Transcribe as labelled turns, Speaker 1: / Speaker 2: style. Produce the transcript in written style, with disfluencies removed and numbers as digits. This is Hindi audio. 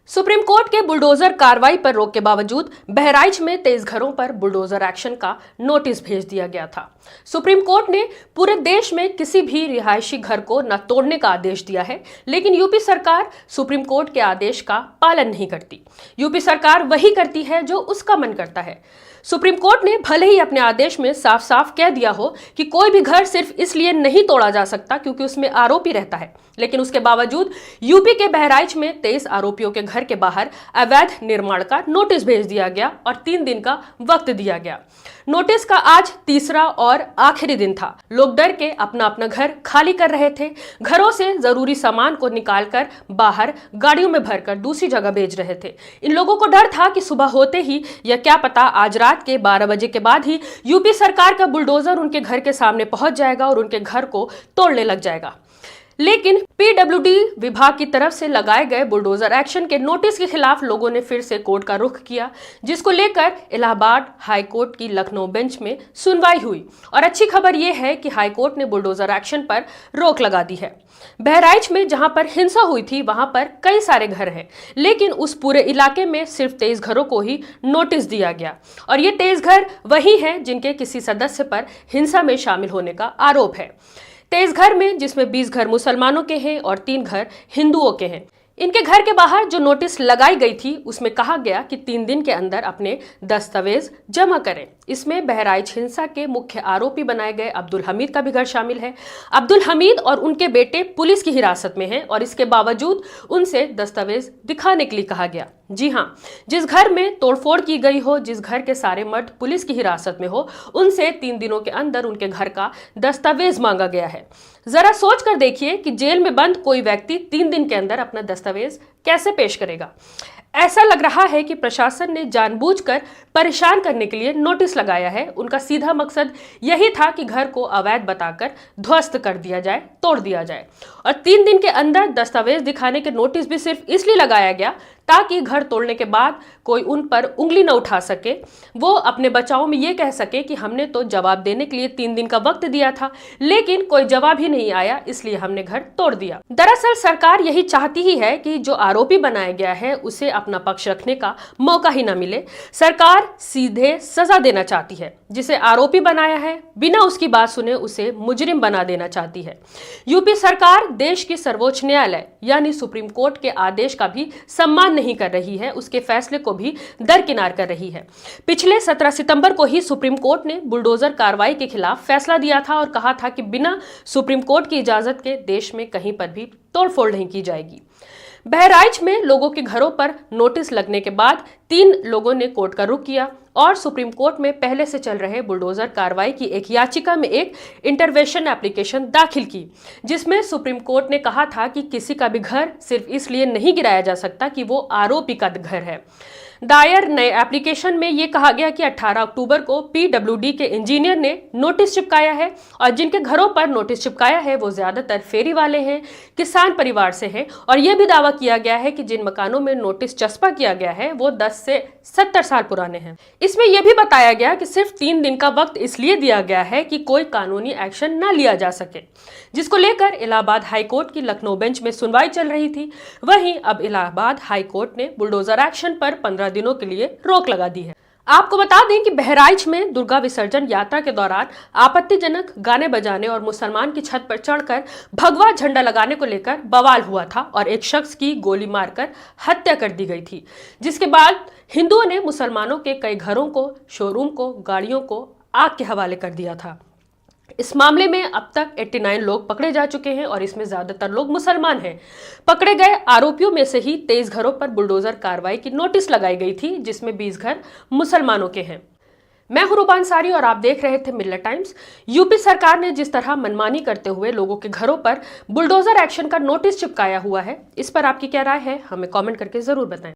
Speaker 1: सुप्रीम कोर्ट के बुलडोजर कार्रवाई पर रोक के बावजूद बहराइच में तेज घरों पर बुलडोजर एक्शन का नोटिस भेज दिया गया था। सुप्रीम कोर्ट ने पूरे देश में किसी भी रिहायशी घर को न तोड़ने का आदेश दिया है, लेकिन यूपी सरकार सुप्रीम कोर्ट के आदेश का पालन नहीं करती। यूपी सरकार वही करती है जो उसका मन करता है। सुप्रीम कोर्ट ने भले ही अपने आदेश में साफ साफ कह दिया हो कि कोई भी घर सिर्फ इसलिए नहीं तोड़ा जा सकता क्योंकि उसमें आरोपी रहता है, लेकिन उसके बावजूद यूपी के बहराइच में 23 आरोपियों के घर के बाहर अवैध निर्माण का नोटिस भेज दिया गया और 3 दिन का वक्त दिया गया। नोटिस का आज तीसरा और आखिरी दिन था। लोग डर के अपना अपना घर खाली कर रहे थे। घरों से जरूरी सामान को निकालकर बाहर गाड़ियों में भरकर दूसरी जगह भेज रहे थे। इन लोगों को डर था कि सुबह होते ही या क्या पता आज रात के 12 बजे के बाद ही यूपी सरकार का बुलडोजर उनके घर के सामने पहुंच जाएगा और उनके घर को तोड़ने लग जाएगा। लेकिन पीडब्ल्यूडी विभाग की तरफ से लगाए गए बुलडोजर एक्शन के नोटिस के खिलाफ लोगों ने फिर से कोर्ट का रुख किया, जिसको लेकर इलाहाबाद हाई कोर्ट की लखनऊ बेंच में सुनवाई हुई। और अच्छी खबर यह है कि हाई कोर्ट ने बुलडोजर एक्शन पर रोक लगा दी है। बहराइच में जहां पर हिंसा हुई थी वहां पर कई सारे घर हैं, लेकिन उस पूरे इलाके में सिर्फ 23 घरों को ही नोटिस दिया गया। और ये 23 घर वही हैं जिनके किसी सदस्य पर हिंसा में शामिल होने का आरोप है। 23 घर में जिसमें 20 घर मुसलमानों के हैं और 3 घर हिंदुओं के हैं। इनके घर के बाहर जो नोटिस लगाई गई थी उसमें कहा गया कि 3 दिन के अंदर अपने दस्तावेज जमा करें। इसमें बहराइच हिंसा के मुख्य आरोपी बनाए गए अब्दुल हमीद का भी घर शामिल है। अब्दुल हमीद और उनके बेटे पुलिस की हिरासत में हैं और इसके बावजूद उनसे दस्तावेज दिखाने के लिए कहा गया। जी हां, जिस घर में तोड़फोड़ की गई हो, जिस घर के सारे मर्द पुलिस की हिरासत में हो, उनसे 3 दिनों के अंदर उनके घर का दस्तावेज मांगा गया है। जरा सोच कर देखिए कि जेल में बंद कोई व्यक्ति 3 दिन के अंदर अपना दस्तावेज कैसे पेश करेगा। ऐसा लग रहा है कि प्रशासन ने जानबूझकर परेशान करने के लिए नोटिस लगाया है। उनका सीधा मकसद यही था कि घर को अवैध बताकर ध्वस्त कर दिया जाए, तोड़ दिया जाए। और 3 दिन के अंदर दस्तावेज दिखाने के नोटिस भी सिर्फ इसलिए लगाया गया ताकि घर तोड़ने के बाद कोई उन पर उंगली न उठा सके। वो अपने बचाव में ये कह सके कि हमने तो जवाब देने के लिए 3 दिन का वक्त दिया था, लेकिन कोई जवाब ही नहीं आया, इसलिए हमने घर तोड़ दिया। दरअसल सरकार यही चाहती ही है कि जो आरोपी बनाया गया है उसे अपना पक्ष रखने का मौका ही न मिले। सरकार सीधे सजा देना चाहती है। जिसे आरोपी बनाया है बिना उसकी बात सुने उसे मुजरिम बना देना चाहती है। यूपी सरकार देश की सर्वोच्च न्यायालय यानी सुप्रीम कोर्ट के आदेश का भी सम्मान नहीं कर रही है, उसके फैसले को भी दरकिनार कर रही है। पिछले 17 सितंबर को ही सुप्रीम कोर्ट ने बुलडोजर कार्रवाई के खिलाफ फैसला दिया था और कहा था कि बिना सुप्रीम कोर्ट की इजाजत के देश में कहीं पर भी तोड़फोड़ नहीं की जाएगी। बहराइच में लोगों के घरों पर नोटिस लगने के बाद 3 लोगों ने कोर्ट का रुख किया और सुप्रीम कोर्ट में पहले से चल रहे बुलडोजर कार्रवाई की एक याचिका में एक इंटरवेंशन एप्लीकेशन दाखिल की, जिसमें सुप्रीम कोर्ट ने कहा था कि किसी का भी घर सिर्फ इसलिए नहीं गिराया जा सकता कि वो आरोपी का घर है। दायर नए एप्लीकेशन में ये कहा गया कि 18 अक्टूबर को पीडब्ल्यूडी के इंजीनियर ने नोटिस चिपकाया है और जिनके घरों पर नोटिस चिपकाया है वो ज्यादातर फेरी वाले हैं, किसान परिवार से हैं। और यह भी दावा किया गया है कि जिन मकानों में नोटिस चस्पा किया गया है वो 10 से 70 साल पुराने हैं। इसमें यह भी बताया गया कि सिर्फ 3 दिन का वक्त इसलिए दिया गया है कि कोई कानूनी एक्शन न लिया जा सके, जिसको लेकर इलाहाबाद हाई कोर्ट की लखनऊ बेंच में सुनवाई चल रही थी। वहीं अब इलाहाबाद हाई कोर्ट ने बुलडोजर एक्शन पर 15 दिनों के लिए रोक लगा दी है। आपको बता दें कि बहराइच में दुर्गा विसर्जन यात्रा के दौरान आपत्तिजनक गाने बजाने और मुसलमान की छत पर चढ़कर भगवा झंडा लगाने को लेकर बवाल हुआ था और एक शख्स की गोली मारकर हत्या कर दी गई थी, जिसके बाद हिंदुओं ने मुसलमानों के कई घरों को, शोरूम को, गाड़ियों को आग के हवाले कर दिया था। इस मामले में अब तक 89 लोग पकड़े जा चुके हैं और इसमें ज्यादातर लोग मुसलमान हैं। पकड़े गए आरोपियों में से ही 23 घरों पर बुलडोजर कार्रवाई की नोटिस लगाई गई थी, जिसमें 20 घर मुसलमानों के हैं। मैं हूं रूपा अंसारी और आप देख रहे थे मिल्लत टाइम्स। यूपी सरकार ने जिस तरह मनमानी करते हुए लोगों के घरों पर बुलडोजर एक्शन का नोटिस चिपकाया हुआ है, इस पर आपकी क्या राय है हमें कमेंट करके जरूर बताएं।